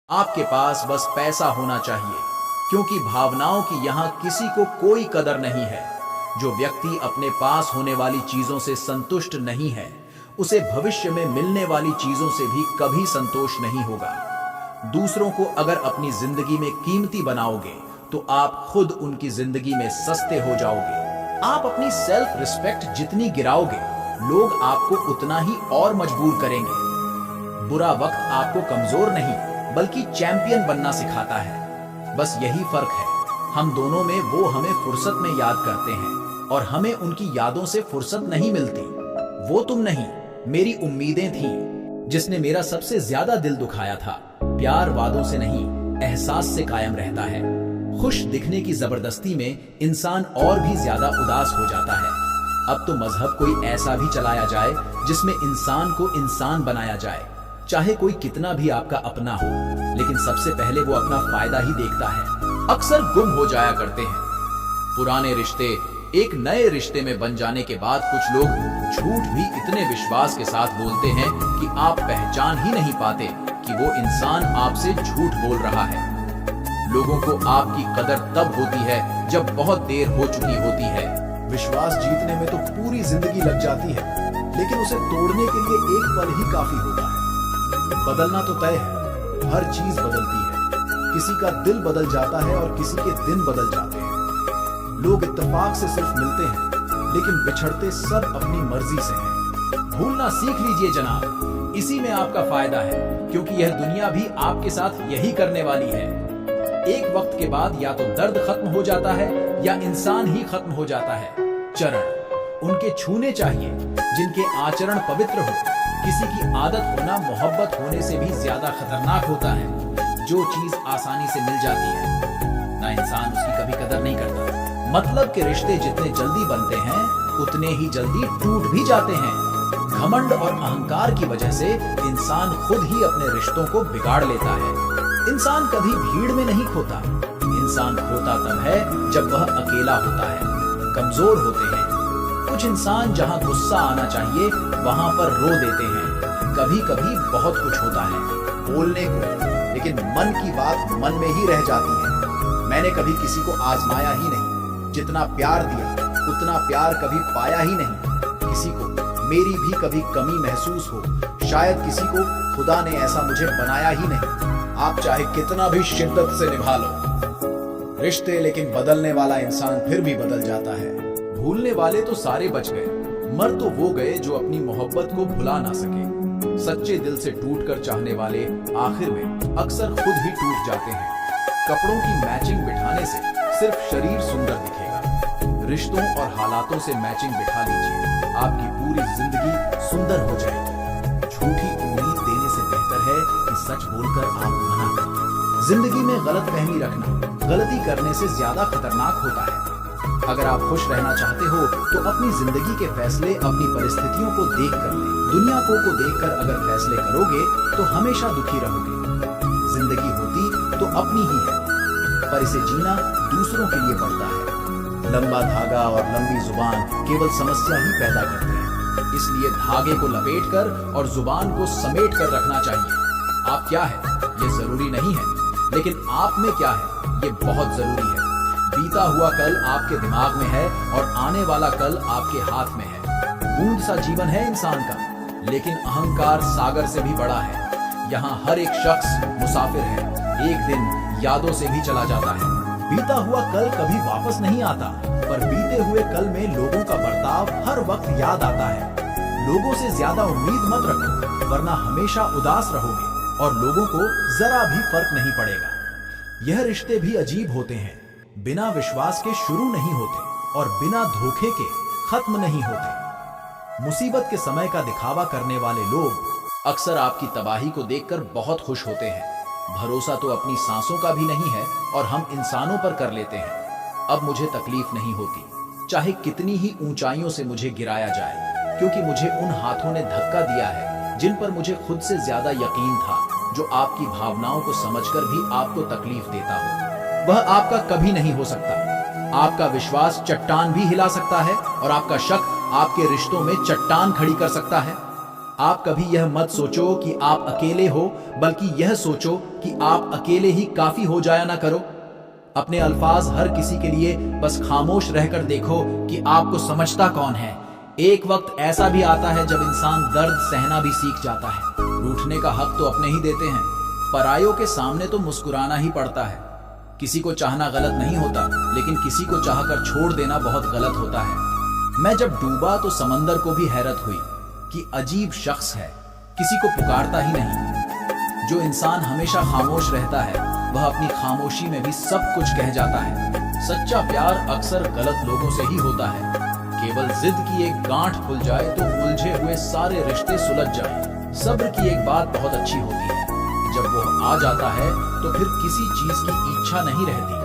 आपके पास बस पैसा होना चाहिए, क्योंकि भावनाओं की यहाँ किसी को कोई कदर नहीं है। जो व्यक्ति अपने पास होने वाली चीजों से संतुष्ट नहीं है, उसे भविष्य में मिलने वाली चीजों से भी कभी संतोष नहीं होगा। दूसरों को अगर अपनी जिंदगी में कीमती बनाओगे, तो आप खुद उनकी जिंदगी में सस्ते हो जाओगे। आप अपनी सेल्फ रिस्पेक्ट जितनी गिराओगे, लोग आपको उतना ही और मजबूर करेंगे। बुरा वक्त आपको कमजोर नहीं, बल्कि चैंपियन बनना सिखाता है। बस यही फर्क है, हम दोनों में। वो हमें फुर्सत में याद करते हैं और हमें उनकी यादों से फुर्सत नहीं मिलती। वो तुम नहीं, मेरी उम्मीदें थीं, जिसने मेरा सबसे ज्यादा दिल दुखाया था। प्यार वादों से नहीं, एहसास से कायम रहता है। खुश दिखने की जबरदस्ती में इंसान और भी ज्यादा उदास हो जाता है। अब तो मजहब कोई ऐसा भी चलाया जाए जिसमें इंसान को इंसान बनाया जाए। चाहे कोई कितना भी आपका अपना हो, लेकिन सबसे पहले वो अपना फायदा ही देखता है। अक्सर गुम हो जाया करते हैं पुराने रिश्ते। एक नए रिश्ते में बन जाने के बाद कुछ लोग झूठ भी इतने विश्वास के साथ बोलते हैं कि आप पहचान ही नहीं पाते कि वो इंसान आपसे झूठ बोल रहा है। लोगों को आपकी कदर तब होती है जब बहुत देर हो चुकी होती है। विश्वास जीतने में तो पूरी जिंदगी लग जाती है, लेकिन उसे तोड़ने के लिए एक पल ही काफी होता है। बदलना तो तय है, हर चीज बदलती है। किसी का दिल बदल जाता है और किसी के दिन बदल जाते हैं। लोग इत्तेफाक से सिर्फ मिलते हैं, लेकिन बिछड़ते सब अपनी मर्जी से हैं। भूलना सीख लीजिए जनाब, इसी में आपका फायदा है, क्योंकि यह दुनिया भी आपके साथ यही करने वाली है। एक वक्त के बाद या तो दर्द खत्म हो जाता है या इंसान ही खत्म हो जाता है। चरण उनके छूने चाहिए जिनके आचरण पवित्र हो। किसी की आदत होना मोहब्बत होने से भी ज्यादा खतरनाक होता है। जो चीज आसानी से मिल जाती है ना, इंसान उसकी कभी कदर नहीं करता। मतलब के रिश्ते जितने जल्दी बनते हैं, उतने ही जल्दी टूट भी जाते हैं। घमंड और अहंकार की वजह से इंसान खुद ही अपने रिश्तों को बिगाड़ लेता है। इंसान कभी भीड़ में नहीं खोता। इंसान खोता तब है जब वह अकेला होता है। कमजोर होते हैं कुछ इंसान, जहां गुस्सा आना चाहिए वहां पर रो देते हैं। कभी कभी बहुत कुछ होता है बोलने को, लेकिन मन की बात मन में ही रह जाती है। मैंने कभी किसी को आजमाया ही नहीं। जितना प्यार दिया उतना प्यार कभी पाया ही नहीं। किसी को मेरी भी कभी कमी महसूस हो, शायद किसी को खुदा ने ऐसा मुझे बनाया ही नहीं। आप चाहे कितना भी शिद्दत से निभा लो रिश्ते, लेकिन बदलने वाला इंसान फिर भी बदल जाता है। भूलने वाले तो सारे बच गए, मर तो वो गए जो अपनी मोहब्बत को भुला ना सके। सच्चे दिल से टूटकर चाहने वाले आखिर में अक्सर खुद ही टूट जाते हैं। कपड़ों की मैचिंग बिठाने से सिर्फ शरीर सुंदर दिखेगा। रिश्तों और हालातों से मैचिंग बिठा लीजिए, आपकी पूरी जिंदगी सुंदर हो जाएगी। झूठी उम्मीद देने से बेहतर है कि सच बोलकर आप मना करें। जिंदगी में गलतफहमी रखना गलती करने से ज्यादा खतरनाक होता है। अगर आप खुश रहना चाहते हो तो अपनी जिंदगी के फैसले अपनी परिस्थितियों को देख कर लें। दुनिया को देखकर अगर फैसले करोगे तो हमेशा दुखी रहोगे। जिंदगी होती तो अपनी ही है, पर इसे जीना दूसरों के लिए पड़ता है। लंबा धागा और लंबी जुबान केवल समस्या ही पैदा करते हैं। इसलिए धागे को लपेटकर और जुबान को समेट कर रखना चाहिए। आप क्या है ये जरूरी नहीं है, लेकिन आप में क्या है ये बहुत जरूरी है। बीता हुआ कल आपके दिमाग में है और आने वाला कल आपके हाथ में है। बूंद सा जीवन है इंसान का, लेकिन अहंकार सागर से भी बड़ा है। यहाँ हर एक शख्स मुसाफिर है, एक दिन यादों से भी चला जाता है। बीता हुआ कल कभी वापस नहीं आता, पर बीते हुए कल में लोगों का बर्ताव हर वक्त याद आता है। लोगों से ज्यादा उम्मीद मत रखो, वरना हमेशा उदास रहोगे और लोगों को जरा भी फर्क नहीं पड़ेगा। यह रिश्ते भी अजीब होते हैं, बिना विश्वास के शुरू नहीं होते और बिना धोखे के खत्म नहीं होते। मुसीबत के समय का दिखावा करने वाले लोग अक्सर आपकी तबाही को देखकर बहुत खुश होते हैं। भरोसा तो अपनी सांसों का भी नहीं है और हम इंसानों पर कर लेते हैं। अब मुझे तकलीफ नहीं होती, चाहे कितनी ही ऊंचाइयों से मुझे गिराया जाए, क्योंकि मुझे उन हाथों ने धक्का दिया है जिन पर मुझे खुद से ज्यादा यकीन था, जो आपकी भावनाओं को समझकर भी आपको तकलीफ देता हो। वह आपका कभी नहीं हो सकता। आपका विश्वास चट्टान भी हिला सकता है और आपका शक आपके रिश्तों में चट्टान खड़ी कर सकता है। आप कभी यह मत सोचो कि आप अकेले हो, बल्कि यह सोचो कि आप अकेले ही काफी हो जाया ना करो। अपने अल्फाज हर किसी के लिए बस खामोश रहकर देखो कि आपको समझता कौन है। एक वक्त ऐसा भी आता है जब इंसान दर्द सहना भी सीख जाता है। रूठने का हक तो अपने ही देते हैं, परायों के सामने तो मुस्कुराना ही पड़ता है। किसी को चाहना गलत नहीं होता, लेकिन किसी को चाहकर छोड़ देना बहुत गलत होता है। मैं जब डूबा तो समंदर को भी हैरत हुई कि अजीब शख्स है, किसी को पुकारता ही नहीं। जो इंसान हमेशा खामोश रहता है वह अपनी खामोशी में भी सब कुछ कह जाता है। सच्चा प्यार अक्सर गलत लोगों से ही होता है। केवल जिद की एक गांठ खुल जाए तो उलझे हुए सारे रिश्ते सुलझ जाएं। सब्र की एक बात बहुत अच्छी होती है, जब वो आ जाता है तो फिर किसी चीज की इच्छा नहीं रहती।